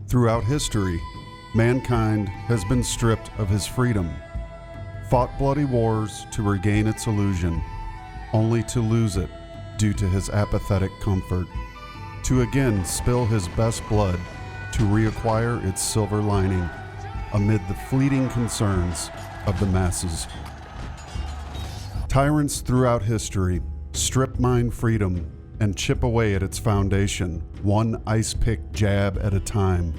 Throughout history, mankind has been stripped of his freedom, fought bloody wars to regain its illusion, only to lose it due to his apathetic comfort, to again spill his best blood to reacquire its silver lining amid the fleeting concerns of the masses. Tyrants throughout history strip mine freedom and chip away at its foundation, one ice-pick jab at a time,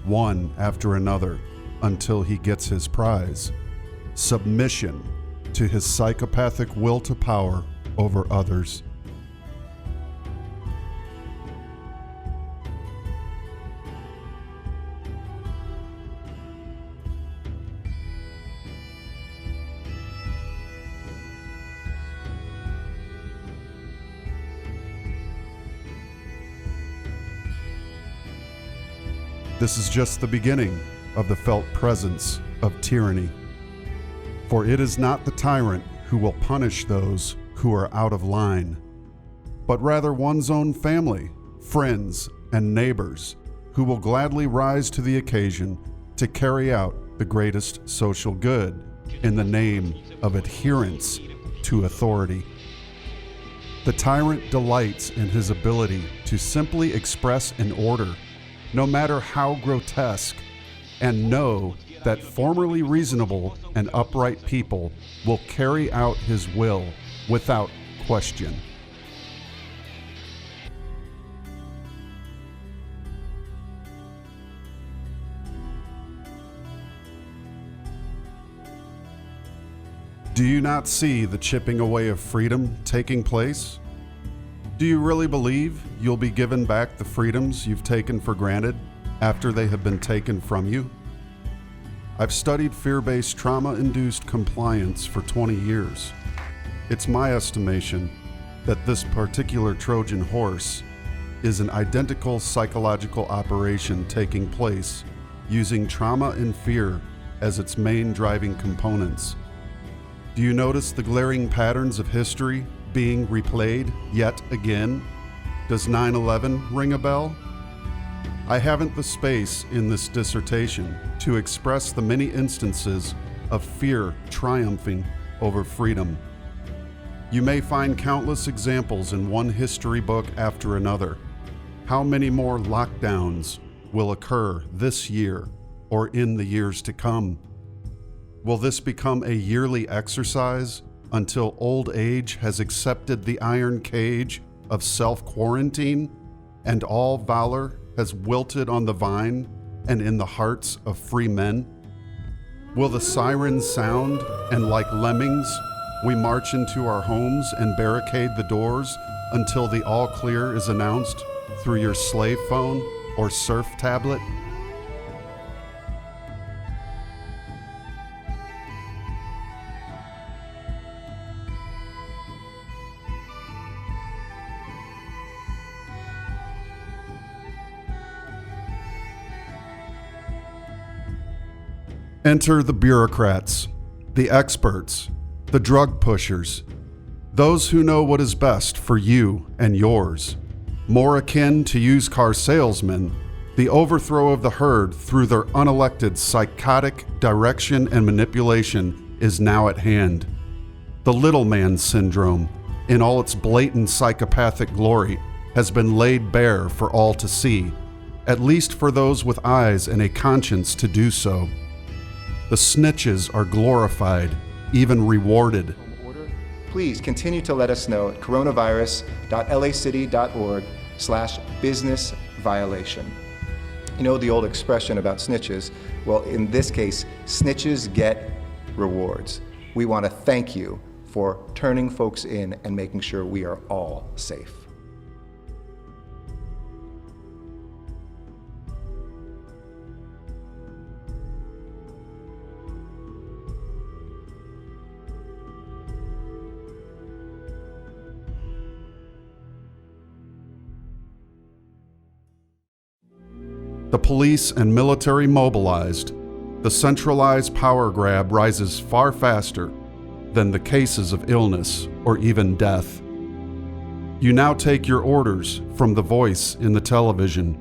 one after another, until he gets his prize: submission to his psychopathic will to power over others. This is just the beginning of the felt presence of tyranny. For it is not the tyrant who will punish those who are out of line, but rather one's own family, friends, and neighbors who will gladly rise to the occasion to carry out the greatest social good in the name of adherence to authority. The tyrant delights in his ability to simply express an order, no matter how grotesque, and know that formerly reasonable and upright people will carry out his will without question. Do you not see the chipping away of freedom taking place? Do you really believe you'll be given back the freedoms you've taken for granted after they have been taken from you? I've studied fear-based trauma-induced compliance for 20 years. It's my estimation that this particular Trojan horse is an identical psychological operation taking place using trauma and fear as its main driving components. Do you notice the glaring patterns of history being replayed yet again? Does 9/11 ring a bell? I haven't the space in this dissertation to express the many instances of fear triumphing over freedom. You may find countless examples in one history book after another. How many more lockdowns will occur this year or in the years to come? Will this become a yearly exercise until old age has accepted the iron cage of self-quarantine and all valor has wilted on the vine and in the hearts of free men? Will the sirens sound and like lemmings we march into our homes and barricade the doors until the all clear is announced through your slave phone or surf tablet? Enter the bureaucrats, the experts, the drug pushers, those who know what is best for you and yours. More akin to used car salesmen, the overthrow of the herd through their unelected psychotic direction and manipulation is now at hand. The little man syndrome, in all its blatant psychopathic glory, has been laid bare for all to see, at least for those with eyes and a conscience to do so. The snitches are glorified, even rewarded. Please continue to let us know at coronavirus.lacity.org/business violation. You know the old expression about snitches? Well, in this case, snitches get rewards. We want to thank you for turning folks in and making sure we are all safe. The police and military mobilized, the centralized power grab rises far faster than the cases of illness or even death. You now take your orders from the voice in the television.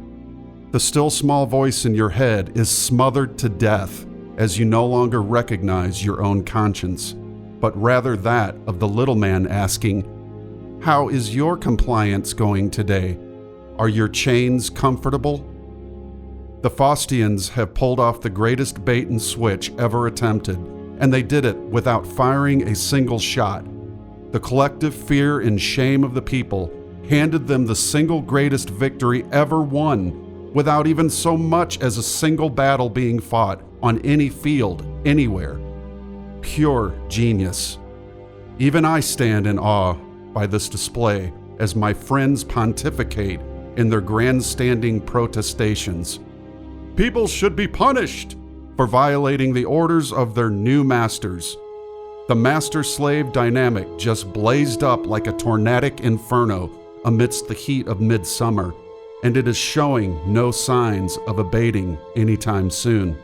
The still small voice in your head is smothered to death as you no longer recognize your own conscience, but rather that of the little man asking, "How is your compliance going today? Are your chains comfortable?" The Faustians have pulled off the greatest bait and switch ever attempted, and they did it without firing a single shot. The collective fear and shame of the people handed them the single greatest victory ever won, without even so much as a single battle being fought on any field, anywhere. Pure genius. Even I stand in awe by this display as my friends pontificate in their grandstanding protestations. People should be punished for violating the orders of their new masters. The master-slave dynamic just blazed up like a tornadic inferno amidst the heat of midsummer, and it is showing no signs of abating anytime soon.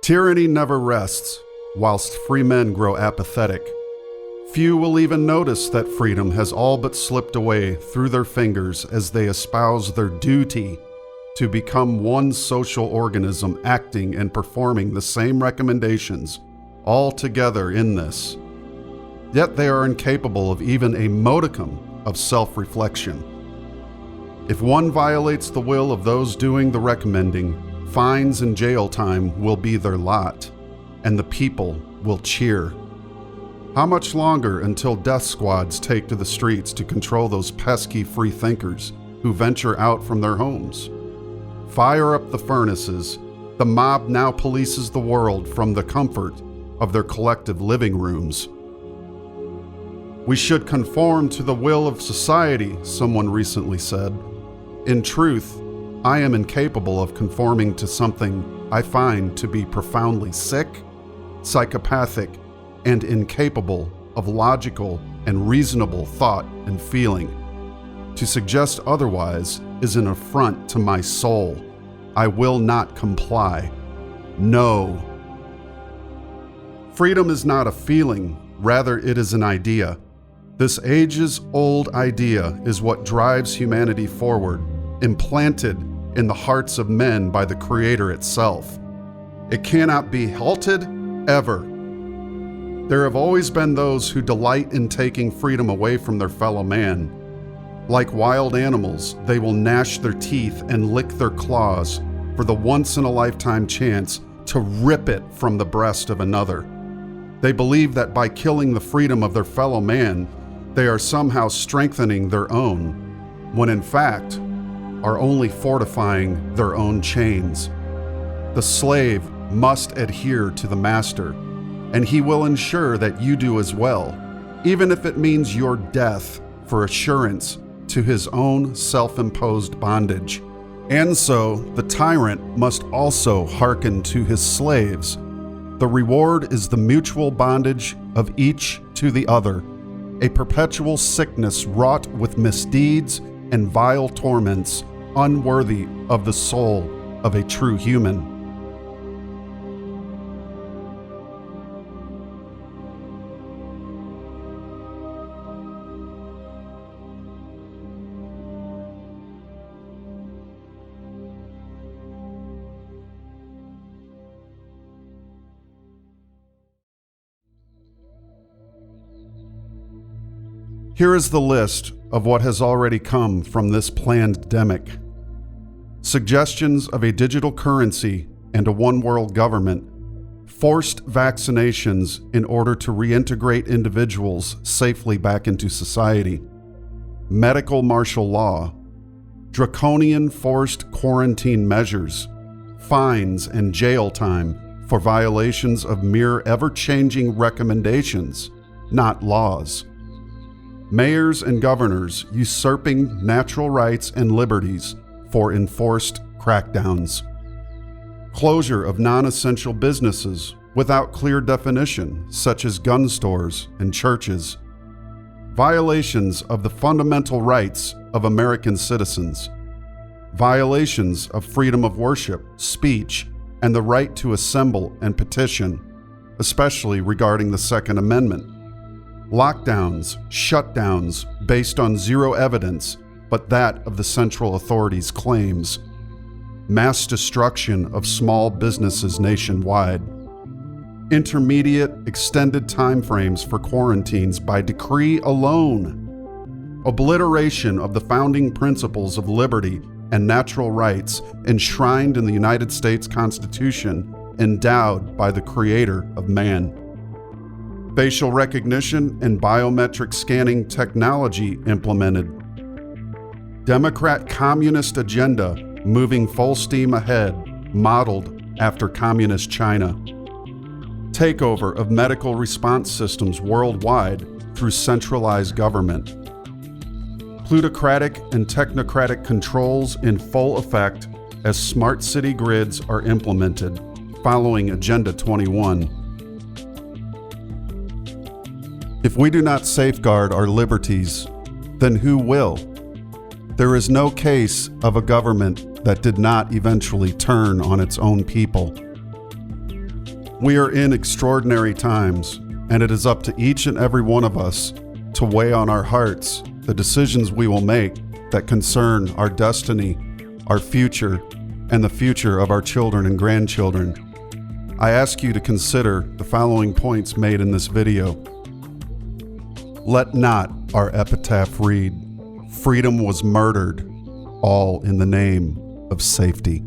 Tyranny never rests, whilst free men grow apathetic. Few will even notice that freedom has all but slipped away through their fingers as they espouse their duty to become one social organism acting and performing the same recommendations, all together in this. Yet they are incapable of even a modicum of self-reflection. If one violates the will of those doing the recommending, fines and jail time will be their lot, and the people will cheer. How much longer until death squads take to the streets to control those pesky free thinkers who venture out from their homes? Fire up the furnaces. The mob now polices the world from the comfort of their collective living rooms. We should conform to the will of society, someone recently said. In truth, I am incapable of conforming to something I find to be profoundly sick, psychopathic, and incapable of logical and reasonable thought and feeling. To suggest otherwise is an affront to my soul. I will not comply. No. Freedom is not a feeling, rather it is an idea. This ages-old idea is what drives humanity forward, implanted in the hearts of men by the Creator itself. It cannot be halted, ever. There have always been those who delight in taking freedom away from their fellow man. Like wild animals, they will gnash their teeth and lick their claws for the once-in-a-lifetime chance to rip it from the breast of another. They believe that by killing the freedom of their fellow man, they are somehow strengthening their own, when in fact, are only fortifying their own chains. The slave must adhere to the master, and he will ensure that you do as well, even if it means your death for assurance to his own self-imposed bondage. And so the tyrant must also hearken to his slaves. The reward is the mutual bondage of each to the other, a perpetual sickness wrought with misdeeds and vile torments unworthy of the soul of a true human. Here is the list of what has already come from this plandemic. Suggestions of a digital currency and a one-world government, forced vaccinations in order to reintegrate individuals safely back into society, medical martial law, draconian forced quarantine measures, fines and jail time for violations of mere ever-changing recommendations, not laws. Mayors and governors usurping natural rights and liberties for enforced crackdowns. Closure of non-essential businesses without clear definition, such as gun stores and churches. Violations of the fundamental rights of American citizens. Violations of freedom of worship, speech, and the right to assemble and petition, especially regarding the Second Amendment. Lockdowns, shutdowns based on zero evidence, but that of the central authorities' claims. Mass destruction of small businesses nationwide. Intermediate, extended timeframes for quarantines by decree alone. Obliteration of the founding principles of liberty and natural rights enshrined in the United States Constitution, endowed by the Creator of man. Facial recognition and biometric scanning technology implemented. Democrat communist agenda moving full steam ahead, modeled after communist China. Takeover of medical response systems worldwide through centralized government. Plutocratic and technocratic controls in full effect as smart city grids are implemented, following Agenda 21. If we do not safeguard our liberties, then who will? There is no case of a government that did not eventually turn on its own people. We are in extraordinary times, and it is up to each and every one of us to weigh on our hearts the decisions we will make that concern our destiny, our future, and the future of our children and grandchildren. I ask you to consider the following points made in this video. Let not our epitaph read, "Freedom was murdered, all in the name of safety."